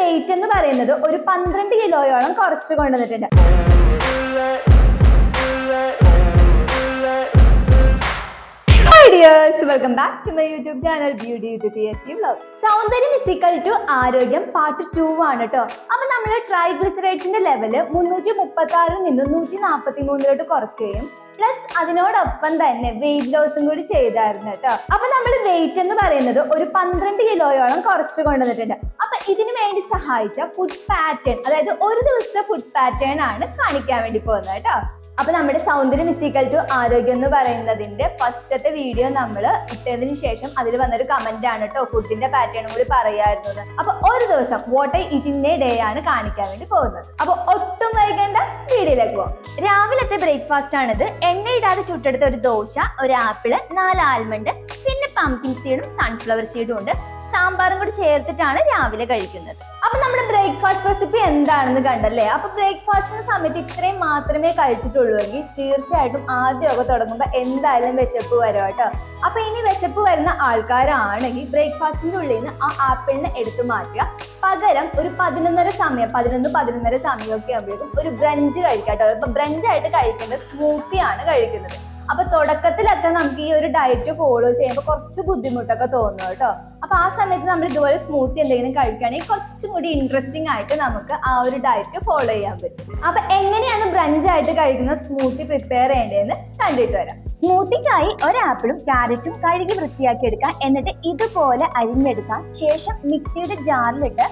Wait എന്ന് പറയുന്നത് ഒരു 12 കിലോയോളം കുറച്ച് കൊണ്ടുവന്നിട്ടുണ്ട്. Welcome back to my YouTube channel beauty with PSC vlog. സൗന്ദര്യം ഇസിക്കൽ ടു ആരോഗ്യം പാർട്ട് 2 ആണ് കേട്ടോ. അപ്പൊ നമ്മുടെ ട്രൈഗ്ലിസറൈഡ്സിന്റെ ലെവല് 336 നിന്ന് 143 കുറയ്ക്കുകയും പ്ലസ് അതിനോടൊപ്പം തന്നെ വെയിറ്റ് ലോസും കൂടി ചെയ്തായിരുന്നു കേട്ടോ. അപ്പൊ നമ്മൾ വെയിറ്റ് എന്ന് പറയുന്നത് ഒരു 12 കിലോയോളം കുറച്ച് കൊണ്ടുവന്നിട്ടുണ്ട്. അപ്പൊ ഇതിനു വേണ്ടി സഹായിച്ച ഫുഡ് പാറ്റേൺ, അതായത് ഒരു ദിവസത്തെ ഫുഡ് പാറ്റേൺ ആണ് കാണിക്കാൻ വേണ്ടി പോകുന്നത് കേട്ടോ. അപ്പൊ നമ്മുടെ സൗന്ദര്യം ഇസിക്കൽ ടു ആരോഗ്യം എന്ന് പറയുന്നതിന്റെ ഫസ്റ്റത്തെ വീഡിയോ നമ്മൾ ഇട്ടതിന് ശേഷം അതിൽ വന്നൊരു കമന്റ് ആണ് കേട്ടോ, ഫുഡിന്റെ പാറ്റേൺ കൂടി പറയായിരുന്നത്. അപ്പൊ ഒരു ദിവസം what I eat in A day ആണ് കാണിക്കാൻ വേണ്ടി പോകുന്നത്. അപ്പൊ ഒട്ടും വൈകേണ്ട വീഡിയോയിലേക്ക് പോകാം. രാവിലത്തെ ബ്രേക്ക്ഫാസ്റ്റ് ആണിത്. എണ്ണയിടാതെ ചുട്ടെടുത്ത ഒരു ദോശ, ഒരു ആപ്പിള്, 4 ആൽമണ്ട്, പിന്നെ പംകിൻ സീഡും സൺഫ്ലവർ സീഡും ഉണ്ട്. സാമ്പാറും കൂടി ചേർത്തിട്ടാണ് രാവിലെ കഴിക്കുന്നത്. അപ്പൊ നമ്മുടെ ബ്രേക്ക്ഫാസ്റ്റ് റെസിപ്പി എന്താണെന്ന് കണ്ടല്ലേ. അപ്പൊ ബ്രേക്ക്ഫാസ്റ്റിന് സമയത്ത് ഇത്രയും മാത്രമേ കഴിച്ചിട്ടുള്ളൂ എങ്കിൽ തീർച്ചയായിട്ടും ആദ്യമൊക്കെ തുടങ്ങുമ്പോൾ എന്തായാലും വിശപ്പ് വരും കേട്ടോ. അപ്പൊ ഇനി വിശപ്പ് വരുന്ന ആൾക്കാരാണെങ്കിൽ ബ്രേക്ക്ഫാസ്റ്റിന്റെ ഉള്ളിൽ നിന്ന് ആ ആപ്പിളിനെ എടുത്തു മാറ്റുക. പകരം ഒരു 11:30 സമയമൊക്കെ ആകുമ്പോഴേക്കും ഒരു ബ്രഞ്ച് കഴിക്കാം കേട്ടോ. ഇപ്പൊ ബ്രഞ്ച് ആയിട്ട് കഴിക്കേണ്ടത് സ്മൂത്തി ആണ് കഴിക്കുന്നത്. അപ്പൊ തുടക്കത്തിലൊക്കെ നമുക്ക് ഈ ഒരു ഡയറ്റ് ഫോളോ ചെയ്യുമ്പോൾ കുറച്ച് ബുദ്ധിമുട്ടൊക്കെ തോന്നും കേട്ടോ. അപ്പൊ ആ സമയത്ത് നമ്മൾ ഇതുപോലെ സ്മൂത്തി എന്തെങ്കിലും കഴിക്കുകയാണെങ്കിൽ കുറച്ചും കൂടി ഇൻട്രസ്റ്റിംഗ് ആയിട്ട് നമുക്ക് ആ ഒരു ഡയറ്റ് ഫോളോ ചെയ്യാൻ പറ്റും. അപ്പൊ എങ്ങനെയാണ് ബ്രഞ്ച് ആയിട്ട് കഴിക്കുന്ന സ്മൂത്തി പ്രിപ്പയർ ചെയ്യേണ്ടതെന്ന് കണ്ടിട്ട് വരാം. സ്മൂത്തിക്കായി ഒരു ആപ്പിളും ക്യാരറ്റും കഴുകി വൃത്തിയാക്കി എടുക്കാം. എന്നിട്ട് ഇതുപോലെ അരിഞ്ഞെടുക്കാം. ശേഷം മിക്സിയുടെ ജാറിലിട്ട്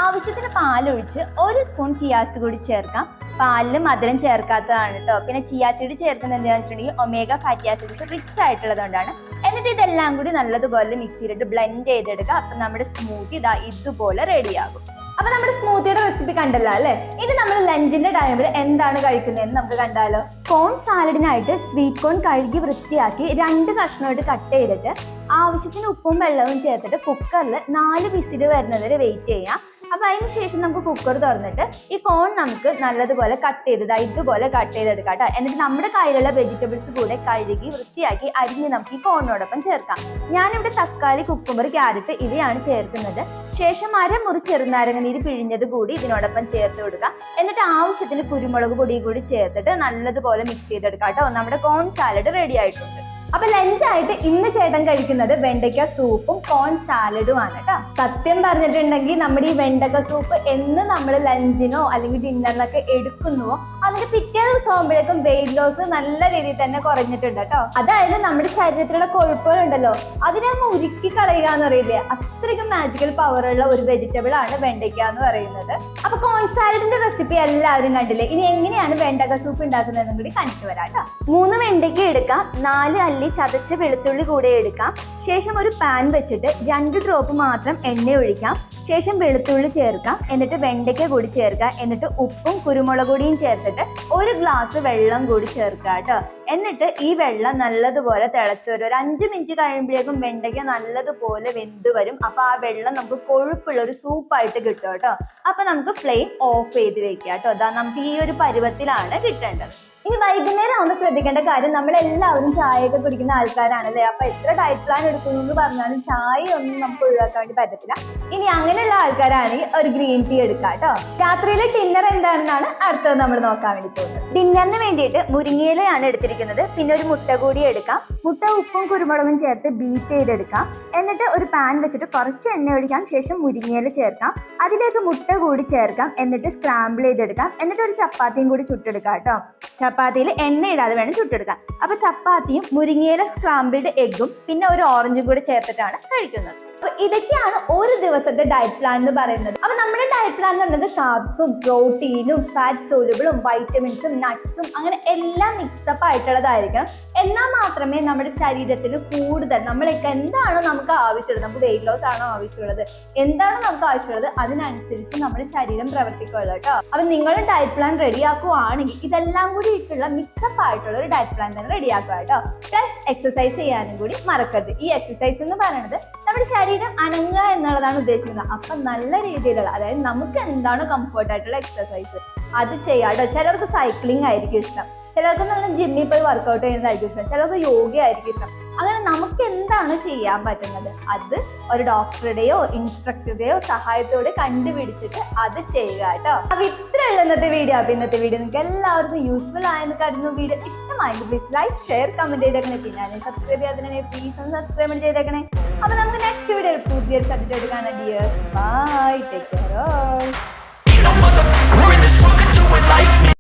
ആവശ്യത്തിന് പാലൊഴിച്ച് 1 സ്പൂൺ ചിയാസ് കൂടി ചേർക്കാം. പാലിൽ മധുരം ചേർക്കാത്തതാണ് കേട്ടോ. പിന്നെ ചിയാസീഡ് ചേർക്കുന്നത് എന്താണെന്ന് വെച്ചിട്ടുണ്ടെങ്കിൽ ഒമേഗ ഫാറ്റി ആസിഡ്സ് റിച്ച് ആയിട്ടുള്ളത് കൊണ്ടാണ്. എന്നിട്ട് ഇതെല്ലാം കൂടി നല്ലതുപോലെ മിക്സിയിലിട്ട് ബ്ലെൻഡ് ചെയ്തെടുക്കുക. അപ്പൊ നമ്മുടെ സ്മൂത്തി ഇതുപോലെ റെഡിയാകും. അപ്പൊ നമ്മുടെ സ്മൂത്തിയുടെ റെസിപ്പി കണ്ടല്ലോ അല്ലെ. ഇനി നമ്മൾ ലഞ്ചിന്റെ ടൈമിൽ എന്താണ് കഴിക്കുന്നതെന്ന് നമുക്ക് കണ്ടാലോ. കോൺ സാലഡിനായിട്ട് സ്വീറ്റ് കോൺ കഴുകി വൃത്തിയാക്കി 2 കഷ്ണമായിട്ട് കട്ട് ചെയ്തിട്ട് ആവശ്യത്തിന് ഉപ്പും വെള്ളവും ചേർത്തിട്ട് കുക്കറിൽ 4 വിസിൽ വരുന്നത് വരെ വെയിറ്റ് ചെയ്യാം. അപ്പൊ അതിന് ശേഷം നമുക്ക് കുക്കർ തുറന്നിട്ട് ഈ കോൺ നമുക്ക് നല്ലതുപോലെ കട്ട് ചെയ്ത് ഇതുപോലെ കട്ട് ചെയ്തെടുക്കാം കേട്ടോ. എന്നിട്ട് നമ്മുടെ കയ്യിലുള്ള വെജിറ്റബിൾസ് കൂടെ കഴുകി വൃത്തിയാക്കി അരിഞ്ഞ് നമുക്ക് ഈ കോണിനോടൊപ്പം ചേർക്കാം. ഞാനിവിടെ തക്കാളി, കുക്കുംബർ, ക്യാരറ്റ് ഇവയാണ് ചേർക്കുന്നത്. ശേഷം അരമുറി ചെറുനാരങ്ങ നീര് പിഴിഞ്ഞത് കൂടി ഇതിനോടൊപ്പം ചേർത്ത് കൊടുക്കാം. എന്നിട്ട് ആവശ്യത്തിന് കുരുമുളക് പൊടി കൂടി ചേർത്തിട്ട് നല്ലതുപോലെ മിക്സ് ചെയ്തെടുക്കാം കേട്ടോ. നമ്മുടെ കോൺ സാലഡ് റെഡി ആയിട്ടുണ്ട്. അപ്പൊ ലഞ്ചായിട്ട് ഇന്ന് ചേട്ടൻ കഴിക്കുന്നത് വെണ്ടയ്ക്ക സൂപ്പും കോൺ സാലഡും ആണ് കേട്ടോ. സത്യം പറഞ്ഞിട്ടുണ്ടെങ്കിൽ നമ്മുടെ ഈ വെണ്ടക്ക സൂപ്പ് എന്ന് നമ്മൾ ലഞ്ചിനോ അല്ലെങ്കിൽ ഡിന്നറിനൊക്കെ എടുക്കുന്നുവോ അതിന്റെ പിറ്റേ ദിവസം ആകുമ്പോഴേക്കും വെയിറ്റ് ലോസ് നല്ല രീതിയിൽ തന്നെ കുറഞ്ഞിട്ടുണ്ട് കേട്ടോ. അതായത് നമ്മുടെ ശരീരത്തിലുള്ള കൊഴുപ്പുകളുണ്ടല്ലോ അതിനെ അങ്ങ് ഉരുക്കി കളയുക എന്ന് പറയില്ലേ, അത്രയ്ക്കും മാജിക്കൽ പവർ ഉള്ള ഒരു വെജിറ്റബിൾ ആണ് വെണ്ടയ്ക്ക എന്ന് പറയുന്നത്. അപ്പൊ കോൺ സാലഡിന്റെ റെസിപ്പി എല്ലാവരും കണ്ടില്ലേ. ഇനി എങ്ങനെയാണ് വെണ്ടക്ക സൂപ്പ് ഉണ്ടാക്കുന്നതെന്നും കൂടി കണ്ടിട്ട് വരാം കേട്ടോ. 3 വെണ്ടയ്ക്ക എടുക്കാം. 4 അല്ലി ചതച്ച വെളുത്തുള്ളി കൂടെ എടുക്കാം. ശേഷം ഒരു പാൻ വെച്ചിട്ട് 2 ഡ്രോപ്പ് മാത്രം എണ്ണ ഒഴിക്കാം. ശേഷം വെളുത്തുള്ളി ചേർക്കാം. എന്നിട്ട് വെണ്ടയ്ക്ക കൂടി ചേർക്കാം. എന്നിട്ട് ഉപ്പും കുരുമുളക് പൊടിയും ചേർത്തിട്ട് 1 ഗ്ലാസ് വെള്ളം കൂടി ചേർക്കാം കേട്ടോ. എന്നിട്ട് ഈ വെള്ളം നല്ലതുപോലെ തിളച്ചു വരും. ഒരു 5 മിനിറ്റ് കഴിയുമ്പോഴേക്കും വെണ്ടയ്ക്ക നല്ലതുപോലെ വെന്ത് വരും. അപ്പൊ ആ വെള്ളം നമുക്ക് കൊഴുപ്പുള്ള ഒരു സൂപ്പായിട്ട് കിട്ടും കേട്ടോ. അപ്പൊ നമുക്ക് ഫ്ലെയിം ഓഫ് ചെയ്ത് വെക്കാം കേട്ടോ. നമുക്ക് ഈ ഒരു പരുവത്തിലാണ് കിട്ടേണ്ടത്. ഇനി വൈകുന്നേരം ആവുമ്പോൾ ശ്രദ്ധിക്കേണ്ട കാര്യം, നമ്മളെല്ലാവരും ചായയൊക്കെ കുടിക്കുന്ന ആൾക്കാരാണല്ലേ. അപ്പൊ എത്ര ഡയറ്റ് പ്ലാൻ എടുക്കുന്നു എന്ന് പറഞ്ഞാലും ചായ ഒന്നും നമുക്ക് ഒഴിവാക്കാൻ വേണ്ടി പറ്റത്തില്ല. ഇനി അങ്ങനെയുള്ള ആൾക്കാരാണെങ്കിൽ ഒരു ഗ്രീൻ ടീ എടുക്കാം കേട്ടോ. രാത്രിയിലെ ഡിന്നർ എന്താണെന്നാണ് അടുത്തത് നമ്മൾ നോക്കാൻ വേണ്ടി പോകുന്നത്. ഡിന്നറിന് വേണ്ടിയിട്ട് മുരിങ്ങയിലയാണ് എടുത്തിരിക്കുന്നത്. പിന്നെ ഒരു മുട്ട കൂടി എടുക്കാം. മുട്ട ഉപ്പും കുരുമുളകും ചേർത്ത് ബീറ്റ് ചെയ്തെടുക്കാം. എന്നിട്ട് ഒരു പാൻ വെച്ചിട്ട് കുറച്ച് എണ്ണ ഒഴിക്കാം. ശേഷം മുരിങ്ങയില ചേർക്കാം. അതിലേക്ക് മുട്ട കൂടി ചേർക്കാം. എന്നിട്ട് സ്ക്രാമ്പിൾ ചെയ്തെടുക്കാം. എന്നിട്ട് ഒരു ചപ്പാത്തിയും കൂടി ചുട്ടെടുക്കാം കേട്ടോ. ചപ്പാത്തിയിൽ എണ്ണ ഇടാതെ വേണം ചുട്ടെടുക്കാൻ. അപ്പൊ ചപ്പാത്തിയും മുരിങ്ങയില സ്ക്രാമ്പിൾഡ് എഗ്ഗും പിന്നെ ഒരു ഓറഞ്ചും കൂടി ചേർത്തിട്ടാണ് കഴിക്കുന്നത്. അപ്പൊ ഇതൊക്കെയാണ് ഒരു ദിവസത്തെ ഡയറ്റ് പ്ലാൻ എന്ന് പറയുന്നത്. അപ്പൊ നമ്മുടെ ഡയറ്റ് പ്ലാൻ എന്ന് പറയുന്നത് കാർബ്സും പ്രോട്ടീനും ഫാറ്റ് സോലുബിളും വൈറ്റമിൻസും നട്ട്സും അങ്ങനെ എല്ലാം മിക്സപ്പ് ആയിട്ടുള്ളതായിരിക്കണം. എന്നാൽ മാത്രമേ നമ്മുടെ ശരീരത്തിൽ കൂടുതൽ നമ്മളൊക്കെ എന്താണോ നമുക്ക് ആവശ്യമുള്ളത്, നമുക്ക് വെയിറ്റ് ലോസ് ആണോ ആവശ്യമുള്ളത്, എന്താണോ നമുക്ക് ആവശ്യമുള്ളത് അതിനനുസരിച്ച് നമ്മുടെ ശരീരം പ്രവർത്തിക്കുള്ളൂ കേട്ടോ. അപ്പൊ നിങ്ങൾ ഡയറ്റ് പ്ലാൻ റെഡിയാക്കുവാണെങ്കിൽ ഇതെല്ലാം കൂടി ഇട്ടുള്ള മിക്സപ്പ് ആയിട്ടുള്ള ഒരു ഡയറ്റ് പ്ലാൻ തന്നെ റെഡിയാക്കുക കേട്ടോ. പ്ലസ് എക്സസൈസ് ചെയ്യാനും കൂടി മറക്കരുത്. ഈ എക്സസൈസ് എന്ന് പറയുന്നത് നമ്മുടെ ശരീരം അനങ്ങുക എന്നുള്ളതാണ് ഉദ്ദേശിക്കുന്നത്. അപ്പൊ നല്ല രീതിയിലുള്ള, അതായത് നമുക്ക് എന്താണോ കംഫർട്ട് ആയിട്ടുള്ള എക്സസൈസ് അത് ചെയ്യാട്ടോ. ചിലർക്ക് സൈക്ലിംഗ് ആയിരിക്കും ഇഷ്ടം, ചിലർക്ക് നല്ല ജിമ്മിൽ പോയി വർക്കൗട്ട് ചെയ്യുന്നതായിരിക്കും ഇഷ്ടം, ചിലർക്ക് യോഗ ആയിരിക്കും ഇഷ്ടം. അങ്ങനെ നമുക്ക് എന്താണ് ചെയ്യാൻ പറ്റുന്നത് അത് ഒരു ഡോക്ടറുടെയോ ഇൻസ്ട്രക്ടറുടെയോ സഹായത്തോടെ കണ്ടുപിടിച്ചിട്ട് അത് ചെയ്യുക കേട്ടോ. അപ്പൊ ഇത്രയുള്ള ഇന്നത്തെ വീഡിയോ. അപ്പൊ ഇന്നത്തെ വീഡിയോ നിങ്ങൾക്ക് എല്ലാവർക്കും യൂസ്ഫുൾ ആയെന്ന് കരുതുന്നു. വീഡിയോ ഇഷ്ടമായെങ്കിൽ പ്ലീസ് ലൈക്ക്, ഷെയർ, കമന്റ് ചെയ്തേക്കണേ. പിന്നെ സബ്സ്ക്രൈബ് ചെയ്യാതെ പ്ലീസ് ഒന്ന് സബ്സ്ക്രൈബ് ചെയ്തേക്കണേ. അപ്പൊ നമുക്ക് നെക്സ്റ്റ് വീഡിയോ പുതിയൊരു സബ്ജക്റ്റ് എടുക്കാണ്. Dear bye, take care.